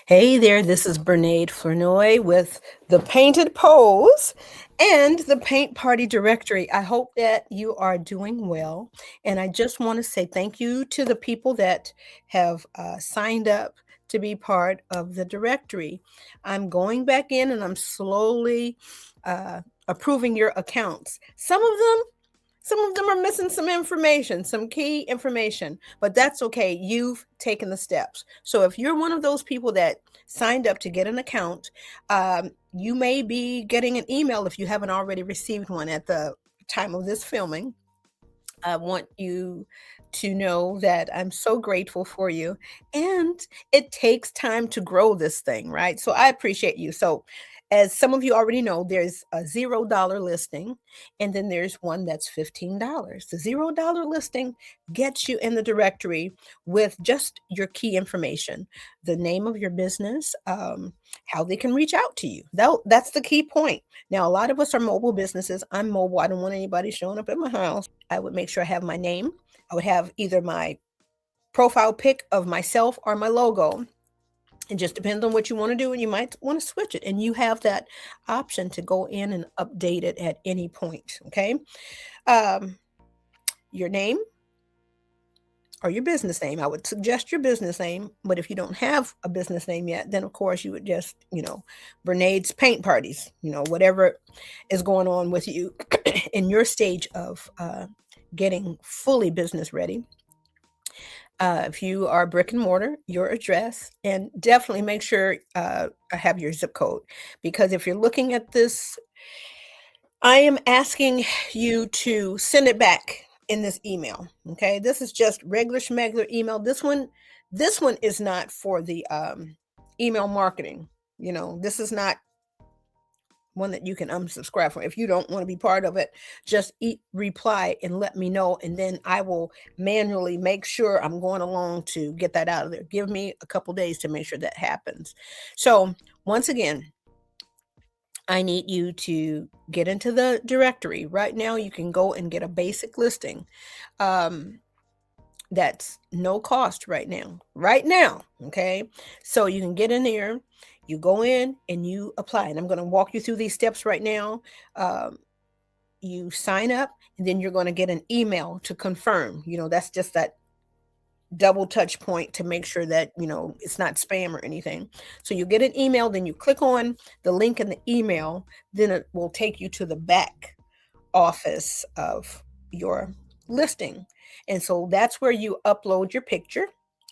Hey there, this is Bernade Flournoy with the Painted Pose and the Paint Party Directory. I hope that you are doing well. And I just want to say thank you to the people that have signed up to be part of the directory. I'm going back in and I'm slowly approving your accounts. Some of them are missing some information, some key information, but that's okay. You've taken the steps. So if you're one of those people that signed up to get an account, you may be getting an email if you haven't already received one at the time of this filming. I want you to know that I'm so grateful for you. And it takes time to grow this thing, right? So I appreciate you. So, as some of you already know, there's a $0 listing, and then there's one that's $15. The $0 listing gets you in the directory with just your key information, the name of your business, how they can reach out to you. That's the key point. Now, a lot of us are mobile businesses. I'm mobile. I don't want anybody showing up at my house. I would make sure I have my name. I would have either my profile pic of myself or my logo. It just depends on what you want to do, and you might want to switch it. And you have that option to go in and update it at any point. Okay. Um, your name or your business name. I would suggest your business name, but if you don't have a business name yet, then of course you would just, Bernade's Paint Parties, whatever is going on with you in your stage of getting fully business ready. If you are brick and mortar, your address, and definitely make sure I have your zip code, because if you're looking at this, I am asking you to send it back in this email. Okay, this is just regular schmegler email. This one is not for the email marketing. This is not one that you can unsubscribe from. If you don't want to be part of it, just reply and let me know, and then I will manually make sure I'm going along to get that out of there. Give me a couple days to make sure that happens. So once again, I need you to get into the directory. Right now, you can go and get a basic listing. That's no cost right now. Right now, okay? So you can get in there, you go in and you apply. And I'm going to walk you through these steps right now. You sign up, and then you're going to get an email to confirm. That's just that double touch point to make sure that it's not spam or anything. So you get an email, then you click on the link in the email, then it will take you to the back office of your listing. And so that's where you upload your picture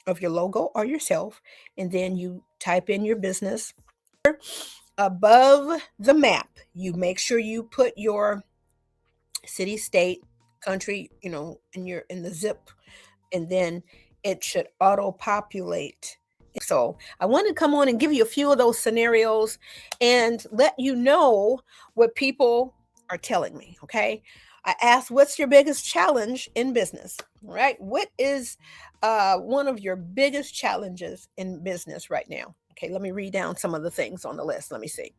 of your logo or yourself, and then you type in your business. Above the map, you make sure you put your city, state, country, in the zip, and then it should auto populate. So I want to come on and give you a few of those scenarios and let you know what people are telling me. Okay. I asked, what's your biggest challenge in business? All right. What is one of your biggest challenges in business right now? Okay, let me read down some of the things on the list. Let me see.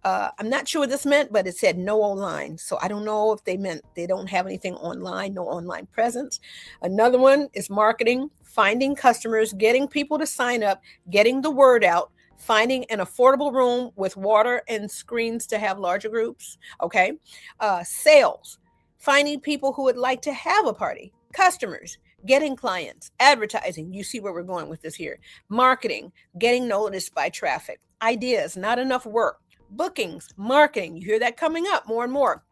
I'm not sure what this meant, but it said no online. So I don't know if they meant they don't have anything online, no online presence. Another one is marketing, finding customers, getting people to sign up, getting the word out, finding an affordable room with water and screens to have larger groups. Okay. Sales, finding people who would like to have a party, customers, getting clients, advertising. You see where we're going with this here. Marketing, getting noticed by traffic, ideas, not enough work, bookings, marketing. You hear that coming up more and more.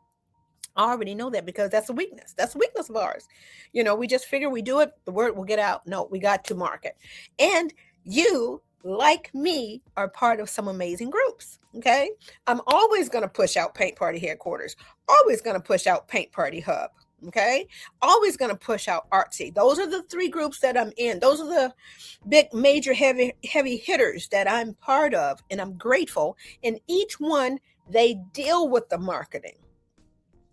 I already know that because that's a weakness. That's a weakness of ours. We just figure we do it, the word will get out. No, we got to market. And you, like me, are part of some amazing groups. Okay. I'm always going to push out Paint Party Headquarters, always going to push out Paint Party Hub. Okay. Always going to push out Artsy. Those are the three groups that I'm in. Those are the big, major, heavy hitters that I'm part of. And I'm grateful. And each one, they deal with the marketing.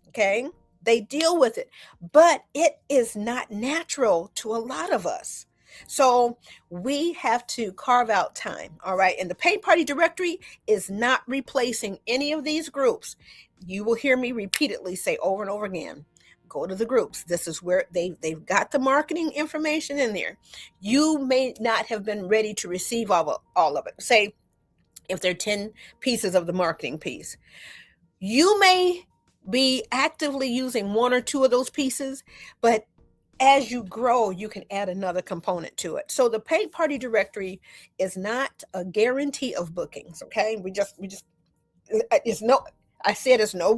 Okay. They deal with it, but it is not natural to a lot of us. So we have to carve out time. All right. And the Paint Party Directory is not replacing any of these groups. You will hear me repeatedly say over and over again, go to the groups. This is where they've got the marketing information in there. You may not have been ready to receive all of it. Say if there are 10 pieces of the marketing piece, you may be actively using one or two of those pieces, but as you grow, you can add another component to it. So the paint party directory is not a guarantee of bookings. Okay, we just it's no, I said it's no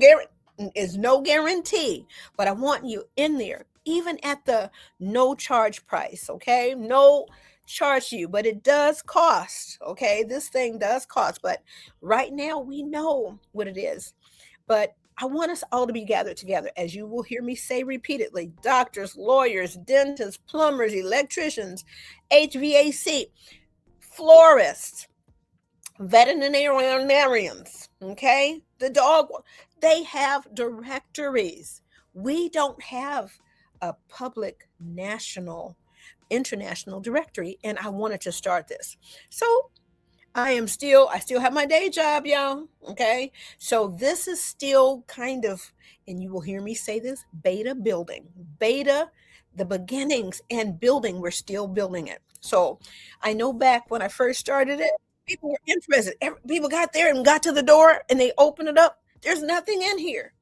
guarantee, but I want you in there, even at the no charge price. Okay, no charge to you, but it does cost. Okay, this thing does cost, but right now we know what it is. But I want us all to be gathered together, as you will hear me say repeatedly: doctors, lawyers, dentists, plumbers, electricians, HVAC, florists, veterinarians, okay? The dog, they have directories. We don't have a public, national, international directory, and I wanted to start this. So I still have my day job, y'all. Okay. So this is still kind of, and you will hear me say this, beta building, beta, the beginnings and building. We're still building it. So I know back when I first started it, people were interested. People got there and got to the door and they opened it up. There's nothing in here.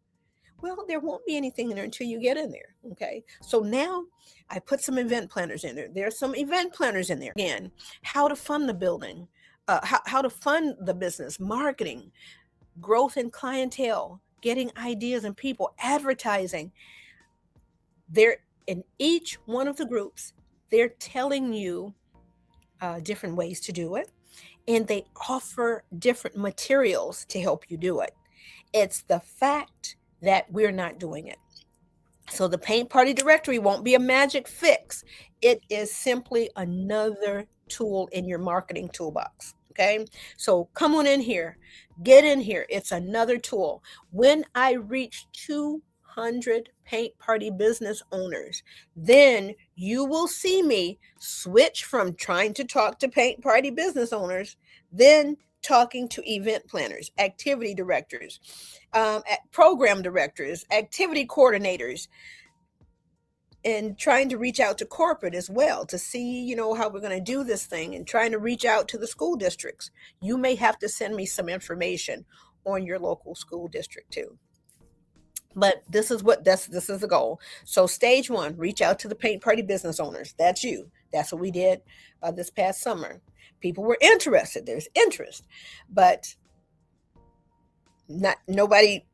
Well, there won't be anything in there until you get in there. Okay. So now I put some event planners in there. There's some event planners in there. Again, how to fund the building, how to fund the business, marketing, growth in clientele, getting ideas and people, advertising. They're in each one of the groups, they're telling you different ways to do it, and they offer different materials to help you do it. It's the fact that we're not doing it. So the paint party directory won't be a magic fix. It is simply another tool in your marketing toolbox. Okay. So come on in here, get in here. It's another tool. When I reach 200 paint party business owners, then you will see me switch from trying to talk to paint party business owners, then talking to event planners, activity directors, program directors, activity coordinators, and trying to reach out to corporate as well to see, how we're going to do this thing, and trying to reach out to the school districts. You may have to send me some information on your local school district too. But this is the goal. So stage one, reach out to the paint party business owners. That's you. That's what we did this past summer. People were interested. There's interest, but not nobody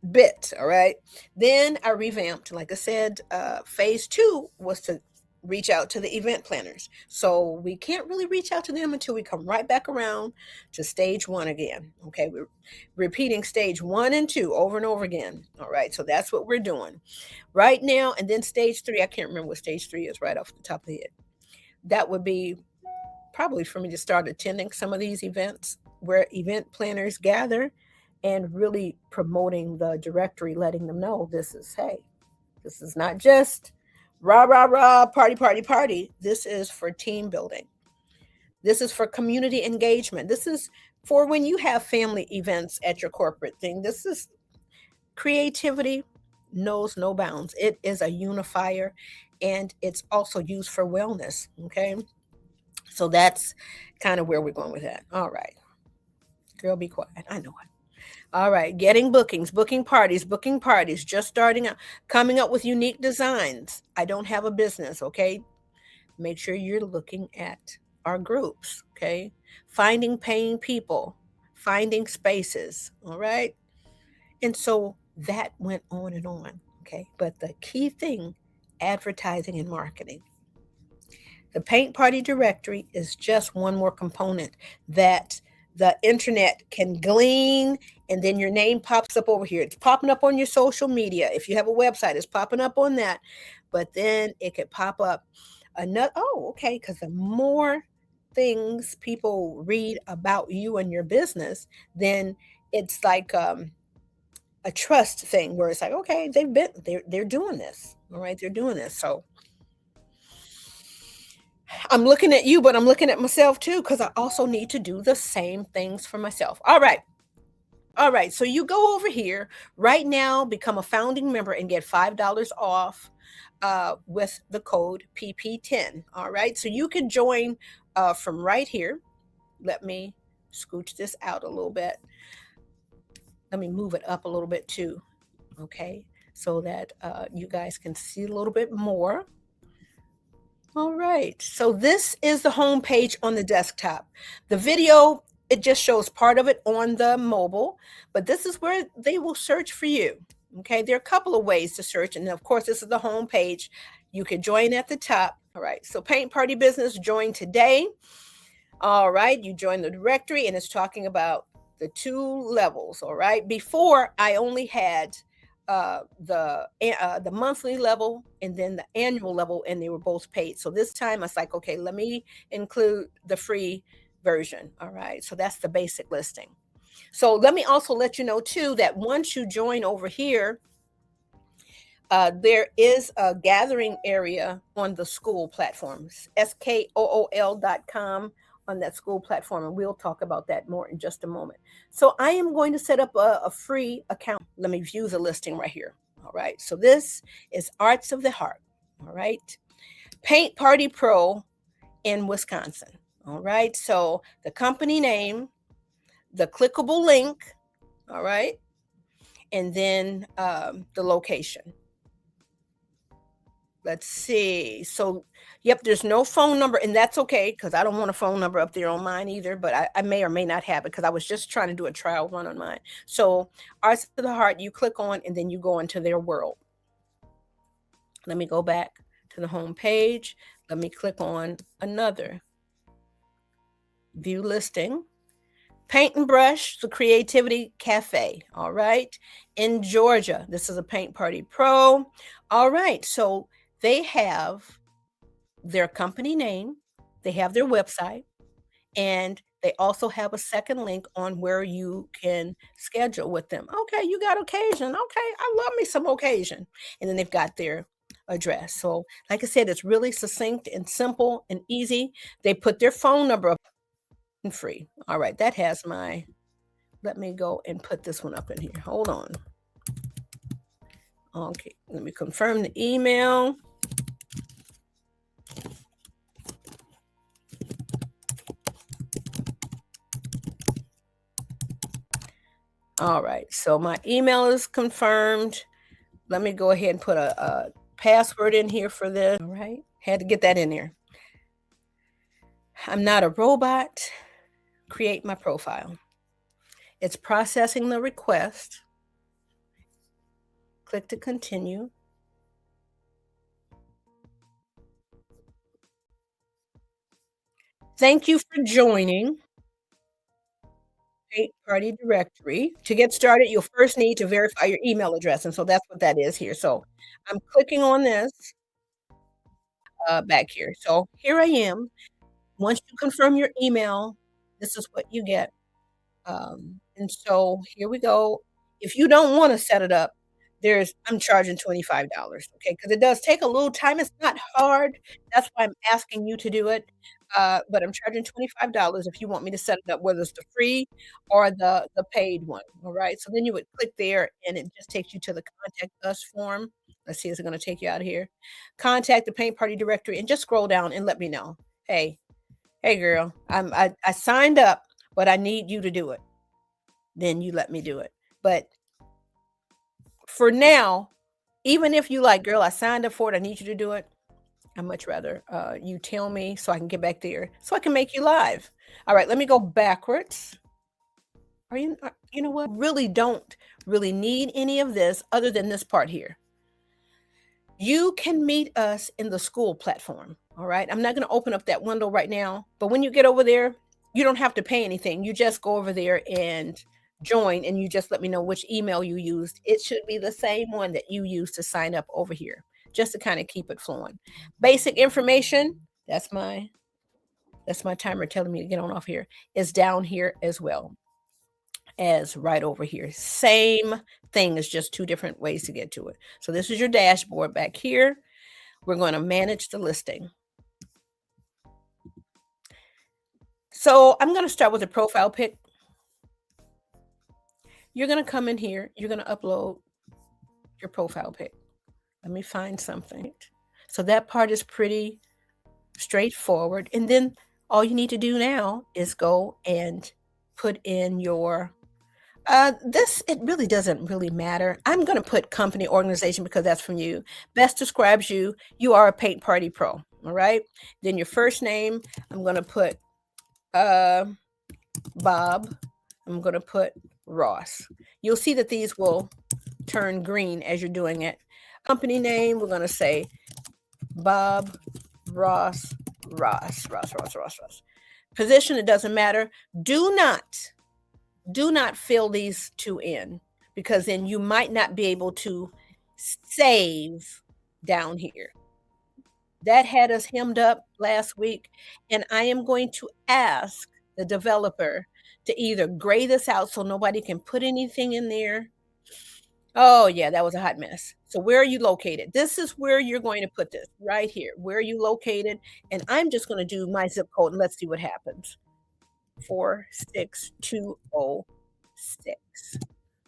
bit. All right. Then I revamped. Like I said, phase two was to reach out to the event planners. So we can't really reach out to them until we come right back around to stage one again. Okay. We're repeating stage one and two over and over again. All right. So that's what we're doing right now. And then stage three, I can't remember what stage three is right off the top of the head. That would be probably for me to start attending some of these events where event planners gather, and really promoting the directory, letting them know this is, hey, this is not just rah, rah, rah, party, party, party. This is for team building. This is for community engagement. This is for when you have family events at your corporate thing. This is creativity knows no bounds. It is a unifier, and it's also used for wellness. Okay. So that's kind of where we're going with that. All right. Girl, be quiet. I know it. All right, getting bookings, booking parties, just starting out, coming up with unique designs. I don't have a business, okay? Make sure you're looking at our groups, okay? Finding paying people, finding spaces, all right? And so that went on and on, okay? But the key thing, advertising and marketing. The paint party directory is just one more component that the internet can glean, and then your name pops up over here. It's popping up on your social media. If you have a website, it's popping up on that. But then it could pop up another, oh, okay, because the more things people read about you and your business, then it's like a trust thing where it's like, okay, they're doing this. All right, they're doing this. So I'm looking at you, but I'm looking at myself too, because I also need to do the same things for myself. All right. All right, so you go over here right now, become a founding member, and get $5 off with the code PP10. All right, so you can join from right here. Let me scooch this out a little bit. Let me move it up a little bit too. Okay, so that you guys can see a little bit more. All right, so this is the home page on the desktop. The video, it just shows part of it on the mobile, but this is where they will search for you. Okay, there are a couple of ways to search, and of course, this is the home page. You can join at the top. All right, so Paint Party Business, join today. All right, you join the directory, and it's talking about the two levels. All right, before I only had the monthly level and then the annual level, and they were both paid. So this time I was like, okay, let me include the free version. All right, so that's the basic listing. So let me also let you know too that once you join over here, there is a gathering area on the school platforms, skool.com on that school platform, and we'll talk about that more in just a moment. So I am going to set up a free account. Let me view the listing right here. All right, so this is Arts of the Heart. All right, Paint Party Pro in Wisconsin. All right, so the company name, the clickable link, all right, and then the location. Let's see. So, yep, there's no phone number, and that's okay because I don't want a phone number up there on mine either, but I may or may not have it because I was just trying to do a trial run on mine. So, Arts of the Heart, you click on, and then you go into their world. Let me go back to the home page. Let me click on another view listing. Paint and Brush, the Creativity Cafe. All right. In Georgia, this is a Paint Party Pro. All right. So they have their company name, they have their website, and they also have a second link on where you can schedule with them. Okay, you got occasion. Okay, I love me some occasion. And then they've got their address. So, like I said, it's really succinct and simple and easy. They put their phone number up and free. All right, that has my, let me go and put this one up in here. Hold on. Okay, let me confirm the email. All right, so my email is confirmed. Let me go ahead and put a password in here for this. All right, had to get that in there. I'm not a robot. Create my profile. It's processing the request. Click to continue. Thank you for joining Paint Party Directory. To get started, you'll first need to verify your email address, and so that's what that is here. So I'm clicking on this back here. So here I am. Once you confirm your email, this is what you get. And so here we go. If you don't wanna set it up, I'm charging $25, okay? Because it does take a little time. It's not hard. That's why I'm asking you to do it. But I'm charging $25 if you want me to set it up, whether it's the free or the paid one, all right? So then you would click there, and it just takes you to the Contact Us form. Let's see, is it gonna take you out of here? Contact the Paint Party Directory, and just scroll down and let me know. Hey, girl, I signed up, but I need you to do it." Then you let me do it. But for now, even if you like, "Girl, I signed up for it, I need you to do it," I much rather, you tell me so I can get back there, so I can make you live. Alright, let me go backwards. You know what? Really don't really need any of this other than this part here. You can meet us in the school platform, all right? I'm not gonna open up that window right now, but when you get over there, you don't have to pay anything. You just go over there and join, and you just let me know which email you used. It should be the same one that you used to sign up over here, just to kinda keep it flowing. Basic information, that's my timer telling me to get on off here, is down here as well as right over here. Same thing, it's just two different ways to get to it. So this is your dashboard back here. We're going to manage the listing. So I'm going to start with a profile pic. you're going to come in here, you're going to upload your profile pic. Let me find something. So that part is pretty straightforward. And then all you need to do now is go and put in your this, it really doesn't really matter. I'm going to put company organization because that's from you. Best describes you. You are a paint party pro. All right. Then your first name, I'm going to put Bob. I'm going to put Ross. You'll see that these will turn green as you're doing it. Company name, we're going to say Bob, Ross. Position, it doesn't matter. Do not fill these two in, because then you might not be able to save down here. That had us hemmed up last week, and I am going to ask the developer to either gray this out so nobody can put anything in there. Oh yeah, that was a hot mess. So where are you located? This is where you're going to put this, right here. Where are you located? And I'm just going to do my zip code and let's see what happens. 46206.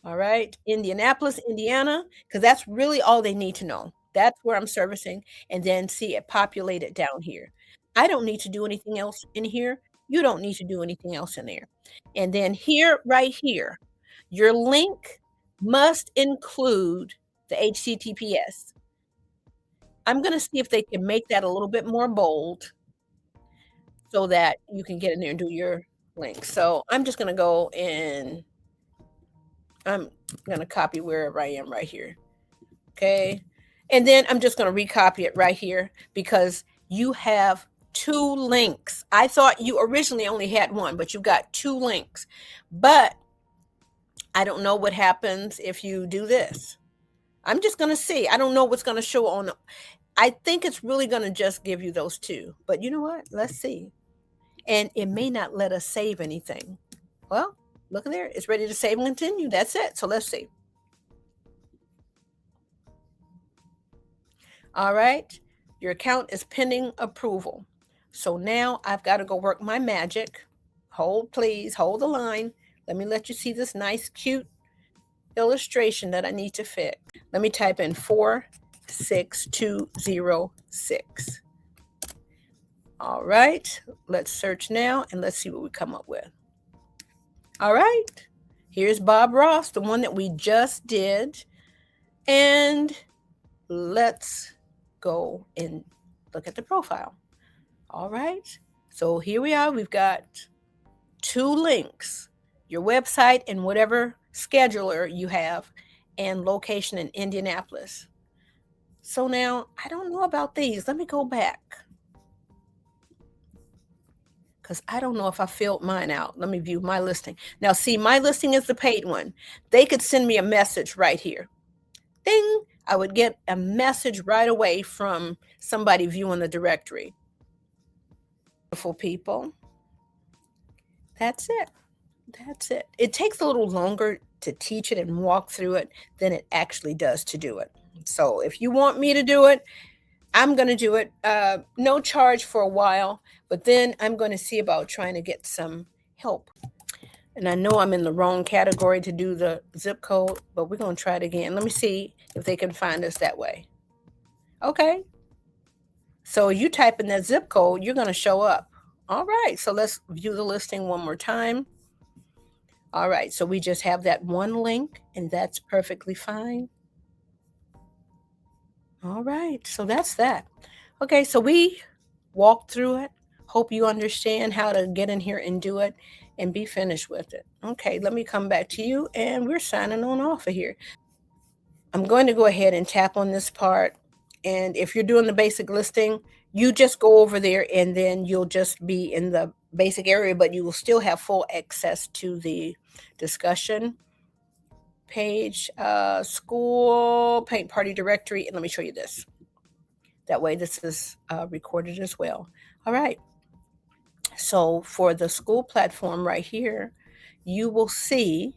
All right, Indianapolis, Indiana, because that's really all they need to know. That's where I'm servicing, and then see it populated down here. I don't need to do anything else in here. You don't need to do anything else in there. And then here, right here, your link must include the HTTPS. I'm going to see if they can make that a little bit more bold so that you can get in there and do your link. So I'm just going to go and I'm going to copy wherever I am right here. Okay. And then I'm just going to recopy it right here because you have 2 links. I thought you originally only had 1, but you've got 2 links. But I don't know what happens if you do this. I'm just going to see. I don't know what's going to show on. I think it's really going to just give you those 2. But you know what? Let's see. And it may not let us save anything. Well, look there. It's ready to save and continue. That's it. So let's see. All right. Your account is pending approval. So now I've got to go work my magic. Hold, please. Hold the line. Let me let you see this nice, cute illustration that I need to fix. Let me type in 46206. All right. Let's search now and let's see what we come up with. All right. Here's Bob Ross, the one that we just did. And let's go and look at the profile. All right. So here we are. We've got 2 links, your website and whatever scheduler you have, and location in Indianapolis. So now I don't know about these. Let me go back, because I don't know if I filled mine out. Let me view my listing. Now, see, my listing is the paid one. They could send me a message right here. Ding! I would get a message right away from somebody viewing the directory. Beautiful people. That's it. That's it. It takes a little longer to teach it and walk through it than it actually does to do it. So if you want me to do it, I'm going to do it. No charge for a while, but then I'm going to see about trying to get some help. And I know I'm in the wrong category to do the zip code, but we're going to try it again. Let me see if they can find us that way. Okay. So you type in that zip code, you're going to show up. All right. So let's view the listing one more time. All right. So we just have that one link, and that's perfectly fine. All right. So that's that. Okay. So we walked through it. Hope you understand how to get in here and do it and be finished with it. Okay, let me come back to you, and we're signing on off of here. I'm going to go ahead and tap on this part, and if you're doing the basic listing, you just go over there and then you'll just be in the basic area, but you will still have full access to the discussion page, school, paint party directory, and let me show you this. That way this is recorded as well. All right. So for the school platform right here, you will see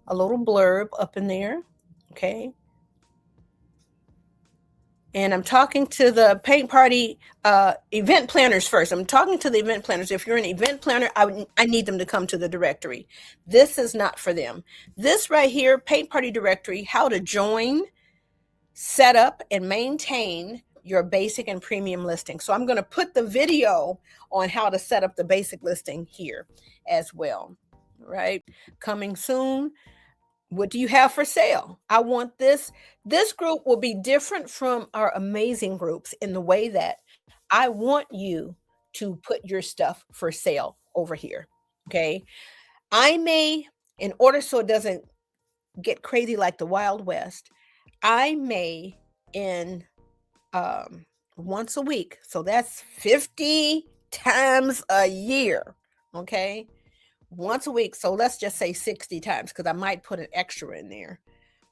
a little blurb up in there, okay? And I'm talking to the paint party event planners first. I'm talking to the event planners. If you're an event planner, I need them to come to the directory. This is not for them. This right here, paint party directory, how to join, set up, and maintain your basic and premium listing. So I'm going to put the video on how to set up the basic listing here as well. Right? Coming soon. What do you have for sale? I want this. This group will be different from our amazing groups in the way that I want you to put your stuff for sale over here. Okay. I may, in order so it doesn't get crazy like the Wild West, I may in once a week. So that's 50 times a year. Okay. Once a week. So let's just say 60 times because I might put an extra in there.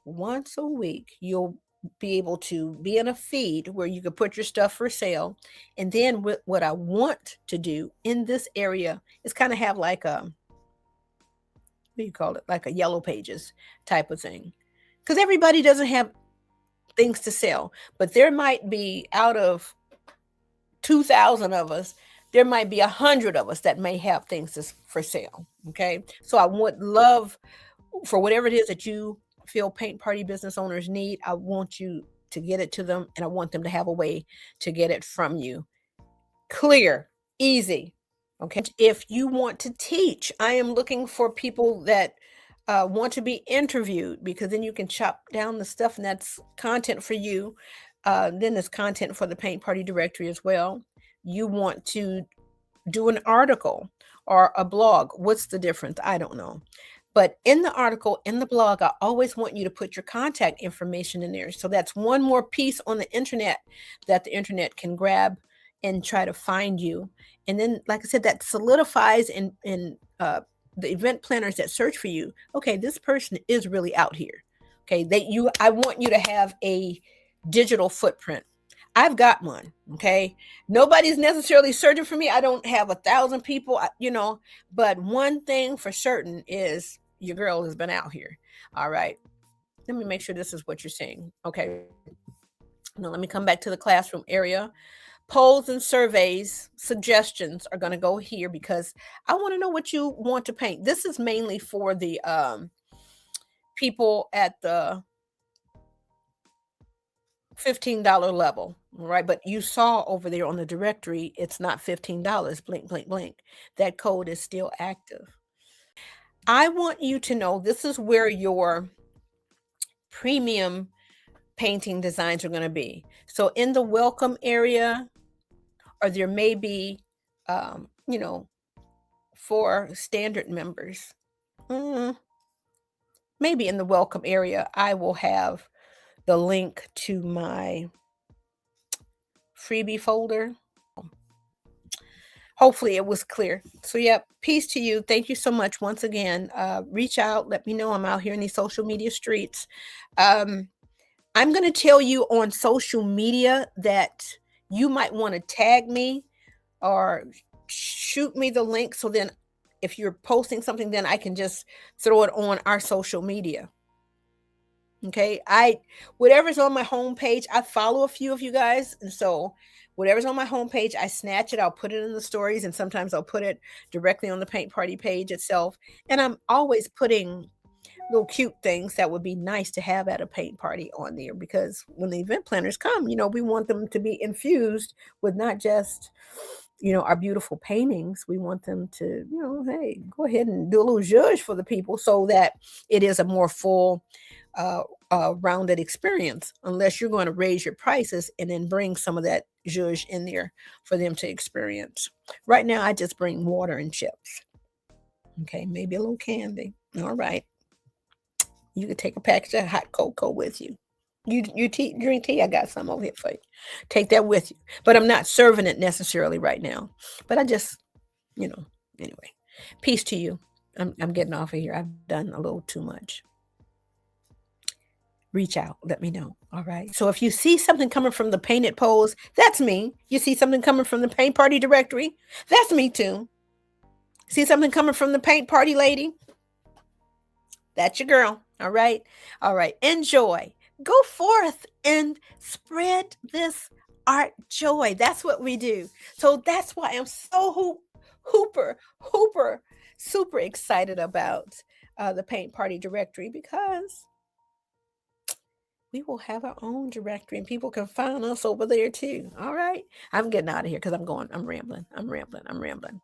Once a week, you'll be able to be in a feed where you can put your stuff for sale. And then what I want to do in this area is kind of have like a, what do you call it? Like a yellow pages type of thing. Because everybody doesn't have things to sell, but there might be out of 2,000 of us, there might be 100 of us that may have things for sale. Okay. So I would love for whatever it is that you feel paint party business owners need, I want you to get it to them and I want them to have a way to get it from you. Clear, easy. Okay. If you want to teach, I am looking for people that want to be interviewed because then you can chop down the stuff and that's content for you. Then there's content for the paint party directory as well. You want to do an article or a blog. What's the difference? I don't know. But in the article, in the blog, I always want you to put your contact information in there. So that's one more piece on the internet that the internet can grab and try to find you. And then, like I said, that solidifies in the event planners that search for you. Okay, this person is really out here. Okay, I want you to have a digital footprint. I've got one. Okay. Nobody's necessarily searching for me. I don't have 1,000 people, but one thing for certain is your girl has been out here. All right. Let me make sure this is what you're saying. Okay. Now let me come back to the classroom area. Polls and surveys, suggestions are going to go here because I want to know what you want to paint. This is mainly for the people at the $15 level, right? But you saw over there on the directory, it's not $15, blink, blink, blink. That code is still active. I want you to know this is where your premium painting designs are going to be. So in the welcome area, or there may be, for standard members, maybe in the welcome area, I will have the link to my freebie folder. Hopefully it was clear. So yeah, peace to you. Thank you so much once again. Reach out, let me know I'm out here in these social media streets. I'm going to tell you on social media that you might want to tag me or shoot me the link. So then if you're posting something, then I can just throw it on our social media. Okay. Whatever's on my homepage, I follow a few of you guys. And so whatever's on my homepage, I snatch it. I'll put it in the stories and sometimes I'll put it directly on the paint party page itself. And I'm always putting little cute things that would be nice to have at a paint party on there because when the event planners come, we want them to be infused with not just, our beautiful paintings. We want them to, hey, go ahead and do a little zhuzh for the people so that it is a more full, rounded experience, unless you're going to raise your prices and then bring some of that zhuzh in there for them to experience. Right now, I just bring water and chips. Okay, maybe a little candy. All right. You could take a package of hot cocoa with you. You drink tea, I got some over here for you. Take that with you. But I'm not serving it necessarily right now. But I just, anyway. Peace to you. I'm getting off of here. I've done a little too much. Reach out. Let me know. All right. So if you see something coming from the painted pose, that's me. You see something coming from the paint party directory, that's me too. See something coming from the paint party lady? That's your girl. All right. All right. Enjoy. go forth and spread this art joy. That's what we do. So that's why I'm so hooper, super excited about the Paint Party Directory, because we will have our own directory and people can find us over there too. All right. I'm getting out of here because I'm rambling. I'm rambling.